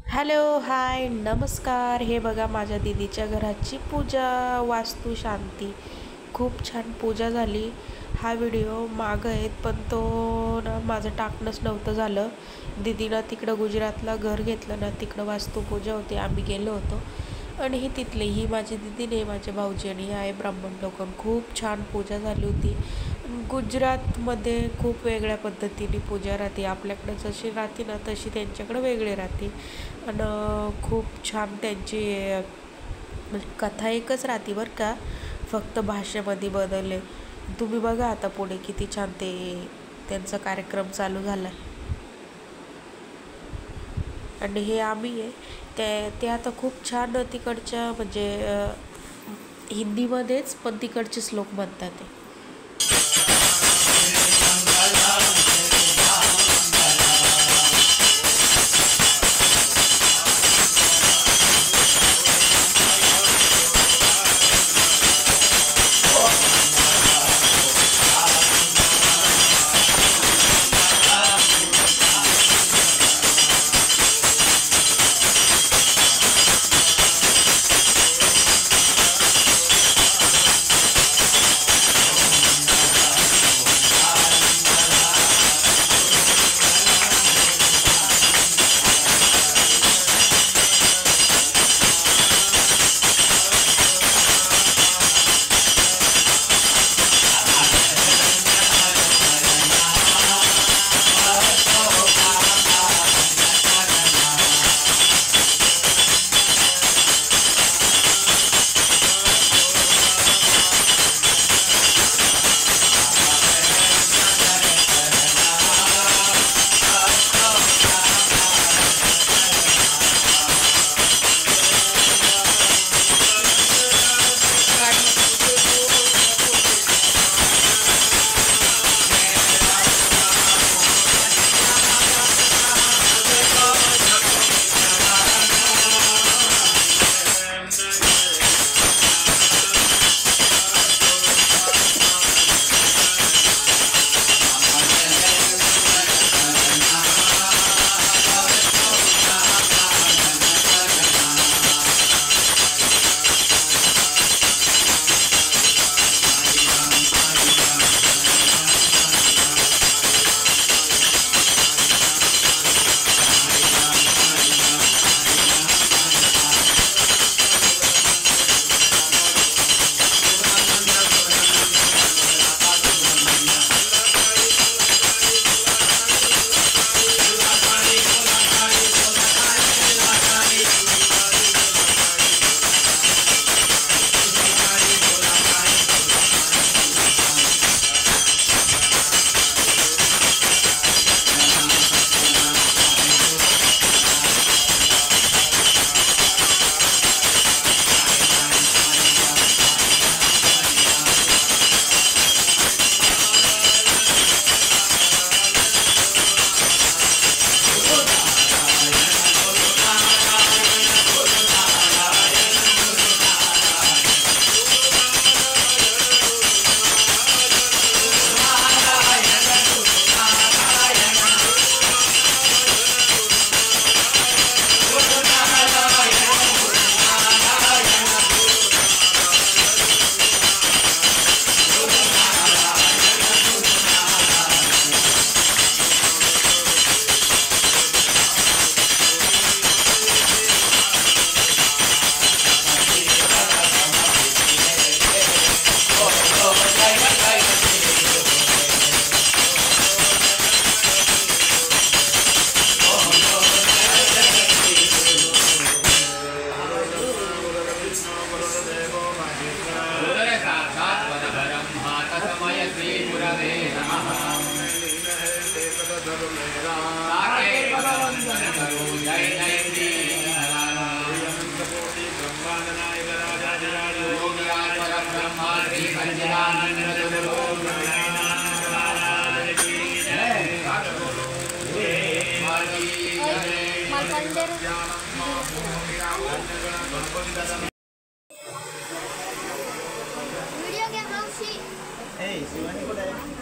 Hello, हाय, नमस्कार. हे बघा माझ्या दीदीच्या घराची पूजा, वास्तू शांती. खूप छान पूजा झाली. हा व्हिडिओ मागं आहे, पण तो ना माझं टाकणंच नव्हतं झालं. दीदीनं तिकडं गुजरातला घर घेतलं ना, तिकडं वास्तुपूजा होती. आम्ही गेलो होतो आणि ही तिथली ही माझी दीदी नाही, माझे भाऊजी आणि आहे ब्राह्मण लोक. खूप छान पूजा झाली होती. गुजरातमध्ये खूप वेगळ्या पद्धतीने पूजा राहते. आपल्याकडे जशी राहते ना तशी त्यांच्याकडे वेगळी राहते. आणि खूप छान त्यांची म्हणजे कथा एकच राहते बरं का, फक्त भाषेमध्ये बदलले. तुम्ही बघा आता पुढे किती छान ते त्यांचा कार्यक्रम चालू झाला. आणि हे आम्ही आहे ते आता खूप छान तिकडच्या म्हणजे हिंदीमध्येच पण तिकडचे श्लोक म्हणतात ते.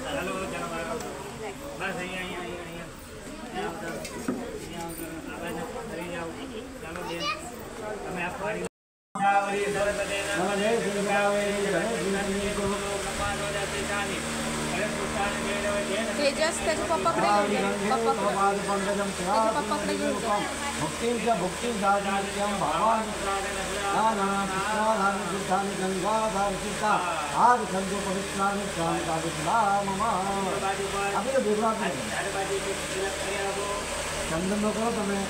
Halo, jangan marah. Nah, sih, तेजस त्याच्या पप्पाकडे घेऊन जा. चंदन नको तुम्हें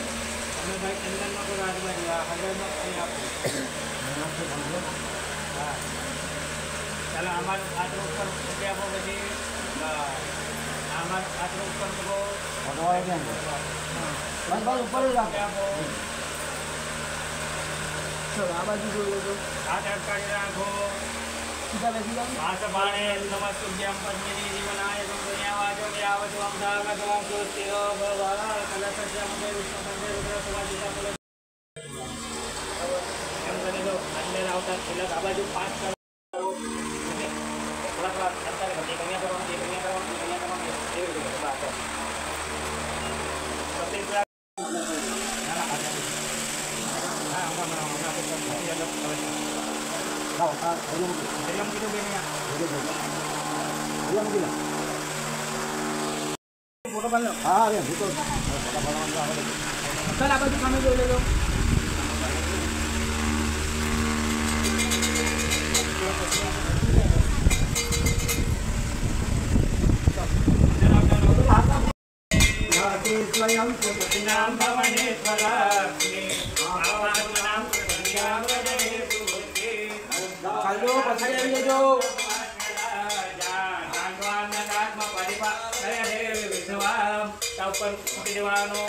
चला हमारे हाथ ऊपर आपको बची हमारे हाथ ऊपर को बस ऊपर चलो आ बाजू हाथ अटकाड़ी राखो हाथ बाणे नमस्तुभ्यं पद्मिनी जीवनाय दुनियावाजो यावतो अमदागतो सुस्तिरो भवा कलशस्य मुखे विष्णुपंचे रुद्र सुवासिता मुले हम करने दो अन्य रावता तिलक आ बाजू 5 करो थोड़ा अंतर करके कन्या करो ये बात है सबसे Ayam gitu begini ya. Ayam gila. Foto pan lo. Ya betul. Sir apa tuh kami boleh lo? Nam Bhavaneswara. Halo, pasaya ini jo. Jangan nagma paripa. Saya Dewi Wiswam. Taupan Pidewano.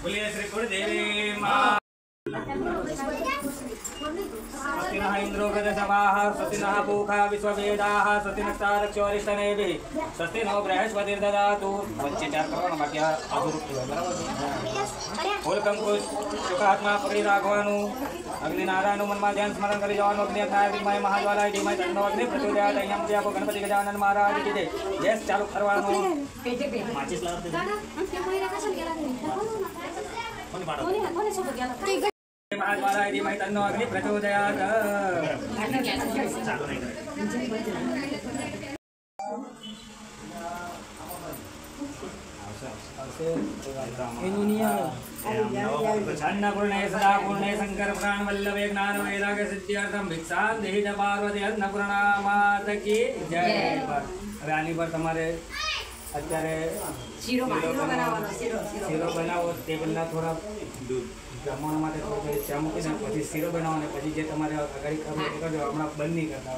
बोलिए श्री गुरुदेवी मां सतिनः इंद्रो गजसमाः सतिनः पूखा विश्ववेदाः सतिनस्तारक्षोरिष्टनेभिः सतिनो बृहस्पतिर्ददातु बच्चे 4 करो ना बाकी अधूरुक्त है बराबर ઓલકમ કુશ સુખાત્મા પકડી રાખવાનું અગ્નિ નારાયણનું મનમાં ધ્યાન સ્મરણ કરી જવાનું અગ્નિ અગ્નાય વિમય મહાજ્વાલાય ધીમય તન્નો અગ્નિ પ્રચોદયાત અહીંયા જે આપો ગણપતિ ગજાનન મહારાજ કી જય ગેસ ચાલુ કરવાનું માચિસ લાવતે મહાજ્વાલાય ધીમય તન્નો અગ્નિ પ્રચોદયાત ચાલુ નહીં अन्नपूर्णे सदा पूर्णे शंकर प्राण वल्लभे ज्ञान वैराग्य सिद्ध्यर्थम भिक्षां देहि च पार्वती अन्नपूर्णा माता की जय. હવે આની પર તમારે અત્યારે શીરો બનાવો તે પહેલાં થોડા જમવા માટે થોડું ચા મૂકીને પછી શીરો બનાવો ને પછી જે તમારે આગળ કરજો હમણાં બંધ નહીં કરતા.